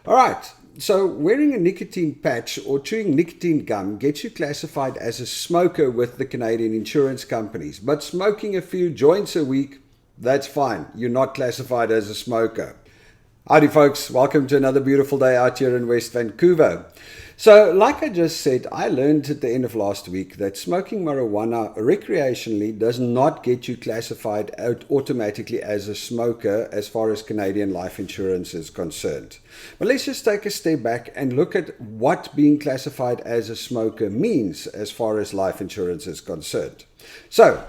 All right. So wearing a nicotine patch or chewing nicotine gum gets you classified as a smoker with the Canadian insurance companies. But smoking a few joints a week, that's fine. You're not classified as a smoker. Howdy folks, welcome to another beautiful day out here in West Vancouver. So like I just said, I learned at the end of last week that smoking marijuana recreationally does not get you classified out automatically as a smoker as far as Canadian life insurance is concerned. But let's just take a step back and look at what being classified as a smoker means as far as life insurance is concerned. So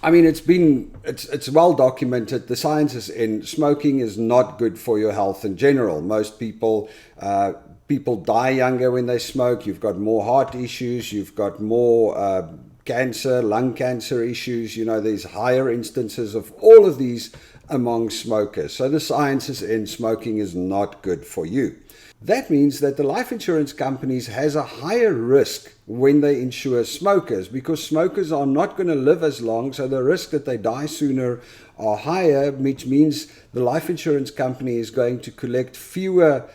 I mean, it's well documented. The science is in. Smoking is not good for your health in general. Most people die younger when they smoke. You've got more heart issues. You've got more cancer, lung cancer issues. You know, there's higher instances of all of these among smokers. So the science is in. Smoking is not good for you. That means that the life insurance companies has a higher risk when they insure smokers because smokers are not going to live as long, so the risk that they die sooner are higher, which means the life insurance company is going to collect fewer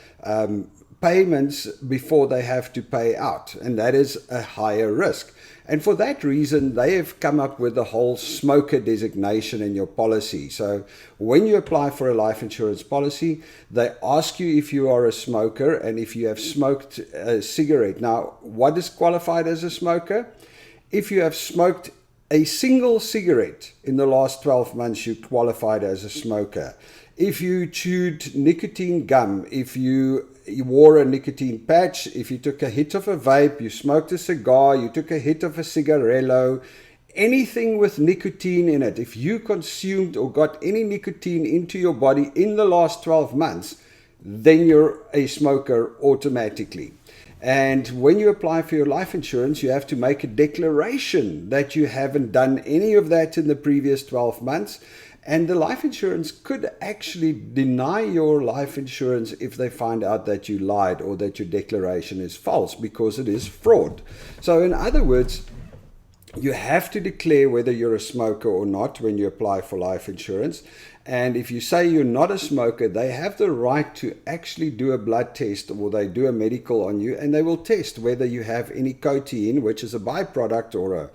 payments before they have to pay out, and that is a higher risk. And for that reason, they have come up with the whole smoker designation in your policy. So when you apply for a life insurance policy, they ask you if you are a smoker and if you have smoked a cigarette. Now, what is qualified as a smoker? If you have smoked a single cigarette in the last 12 months, you're qualified as a smoker. If you chewed nicotine gum, if you wore a nicotine patch, if you took a hit of a vape, you smoked a cigar, you took a hit of a cigarillo, anything with nicotine in it, if you consumed or got any nicotine into your body in the last 12 months, then you're a smoker automatically. And when you apply for your life insurance, you have to make a declaration that you haven't done any of that in the previous 12 months. And the life insurance could actually deny your life insurance if they find out that you lied or that your declaration is false, because it is fraud. So in other words, you have to declare whether you're a smoker or not when you apply for life insurance. And if you say you're not a smoker, they have the right to actually do a blood test, or they do a medical on you, and they will test whether you have any nicotine, which is a byproduct or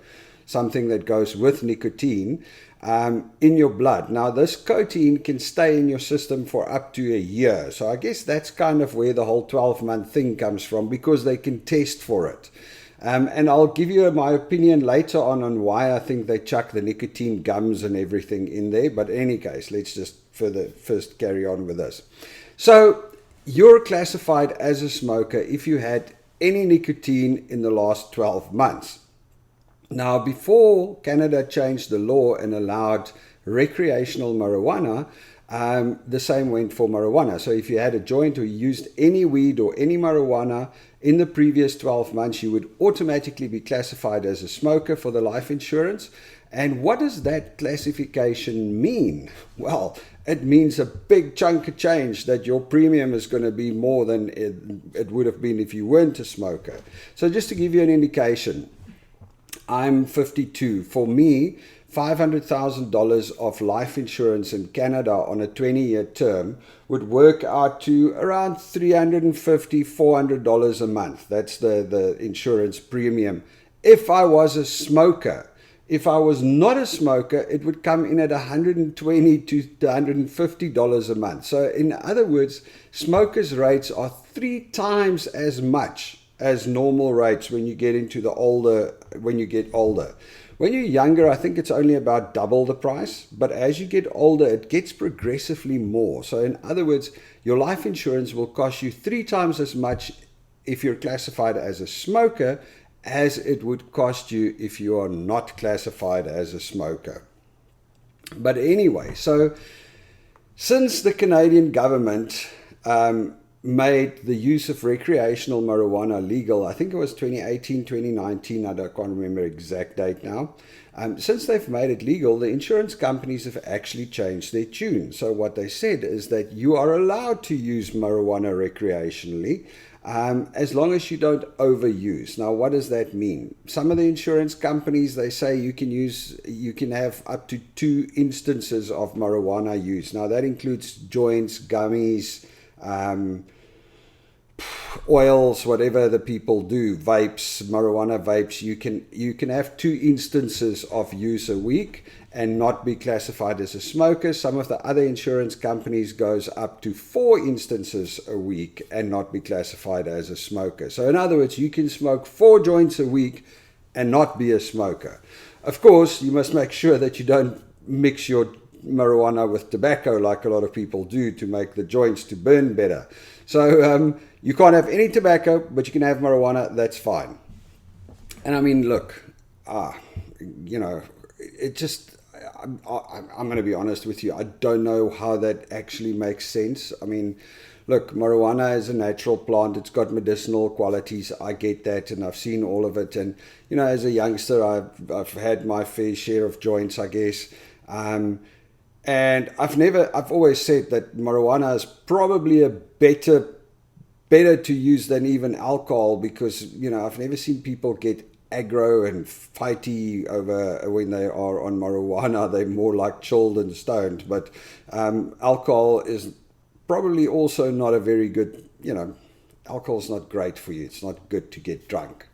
something that goes with nicotine, in your blood. Now, this nicotine can stay in your system for up to a year. So I guess that's kind of where the whole 12-month thing comes from, because they can test for it. And I'll give you my opinion later on why I think they chuck the nicotine gums and everything in there. But in any case, let's just first carry on with this. So you're classified as a smoker if you had any nicotine in the last 12 months. Now, before Canada changed the law and allowed recreational marijuana, the same went for marijuana. So if you had a joint or used any weed or any marijuana in the previous 12 months, you would automatically be classified as a smoker for the life insurance. And what does that classification mean? Well, it means a big chunk of change, that your premium is going to be more than it would have been if you weren't a smoker. So just to give you an indication, I'm 52. For me, $500,000 of life insurance in Canada on a 20-year term would work out to around $350, $400 a month. That's the insurance premium. If I was a smoker, if I was not a smoker, it would come in at $120 to $150 a month. So in other words, smokers' rates are 3 times as much as normal rates when you get older. When you're younger, I think it's only about double the price, but as you get older, it gets progressively more. So in other words, your life insurance will cost you 3 times as much if you're classified as a smoker as it would cost you if you are not classified as a smoker. But anyway, so since the Canadian government made the use of recreational marijuana legal, I think it was 2018, 2019, I can't remember exact date now. Since they've made it legal, the insurance companies have actually changed their tune. So what they said is that you are allowed to use marijuana recreationally, as long as you don't overuse. Now, what does that mean? Some of the insurance companies, they say you can have up to 2 instances of marijuana use. Now, that includes joints, gummies, oils, whatever the people do, vapes, marijuana vapes, you can have 2 instances of use a week and not be classified as a smoker. Some of the other insurance companies goes up to 4 instances a week and not be classified as a smoker. So in other words, you can smoke 4 joints a week and not be a smoker. Of course, you must make sure that you don't mix your marijuana with tobacco like a lot of people do to make the joints to burn better. So you can't have any tobacco, but you can have marijuana. That's fine. And I mean, look, it just, I'm going to be honest with you. I don't know how that actually makes sense. I mean, look, marijuana is a natural plant. It's got medicinal qualities. I get that, and I've seen all of it. And, as a youngster, I've had my fair share of joints, I guess. And I've always said that marijuana is probably a better to use than even alcohol, because, I've never seen people get aggro and fighty over when they are on marijuana. They're more like chilled and stoned. But alcohol is probably also not a very good, alcohol's not great for you. It's not good to get drunk.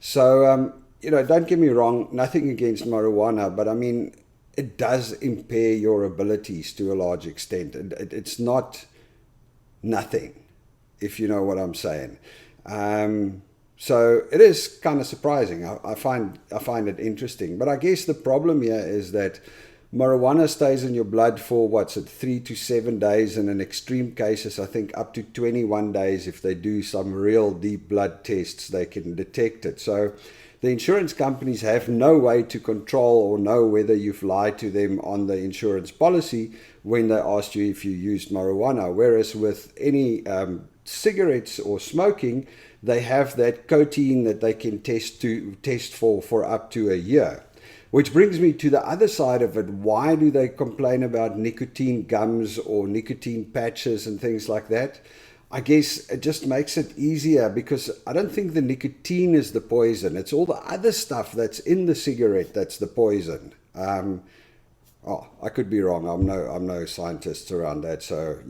So, don't get me wrong, nothing against marijuana, but I mean, it does impair your abilities to a large extent. It's not nothing, if you know what I'm saying. So it is kind of surprising. I find it interesting. But I guess the problem here is that marijuana stays in your blood for, 3 to 7 days, and in extreme cases, I think up to 21 days. If they do some real deep blood tests, they can detect it. So the insurance companies have no way to control or know whether you've lied to them on the insurance policy when they asked you if you used marijuana. Whereas with any cigarettes or smoking, they have that nicotine that they can test for up to a year. Which brings me to the other side of it. Why do they complain about nicotine gums or nicotine patches and things like that? I guess it just makes it easier, because I don't think the nicotine is the poison. It's all the other stuff that's in the cigarette that's the poison. I could be wrong. I'm no scientist around that. So,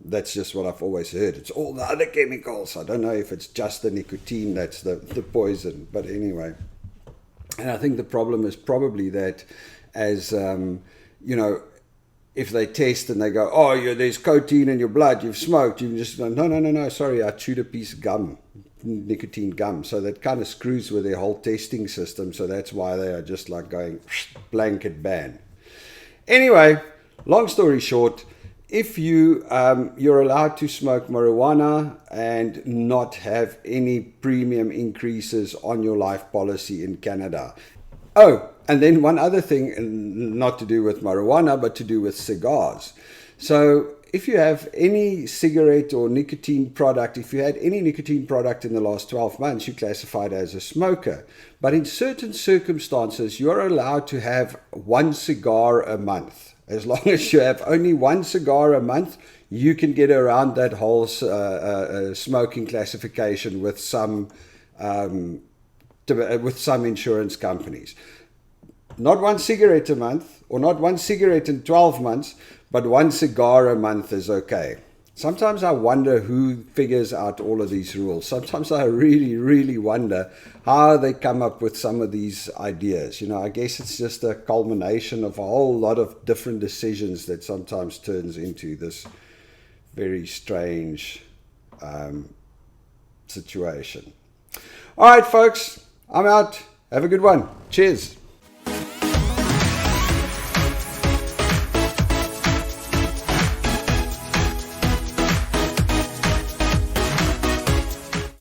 that's just what I've always heard. It's all the other chemicals. I don't know if it's just the nicotine that's the poison. But anyway, and I think the problem is probably that as, if they test and they go, oh, there's nicotine in your blood, you've smoked, you just go, no, sorry, I chewed a piece of gum, nicotine gum. So that kind of screws with their whole testing system. So that's why they are just like going blanket ban. Anyway, long story short, if you're allowed to smoke marijuana and not have any premium increases on your life policy in Canada. Oh, and then one other thing, not to do with marijuana, but to do with cigars. So if you have any cigarette or nicotine product, if you had any nicotine product in the last 12 months, you're classified as a smoker. But in certain circumstances, you're allowed to have 1 cigar a month. As long as you have only 1 cigar a month, you can get around that whole smoking classification with some insurance companies. Not 1 cigarette a month, or not 1 cigarette in 12 months, but 1 cigar a month is okay. Sometimes I wonder who figures out all of these rules. Sometimes I really, really wonder how they come up with some of these ideas. I guess it's just a culmination of a whole lot of different decisions that sometimes turns into this very strange situation. All right, folks, I'm out. Have a good one. Cheers.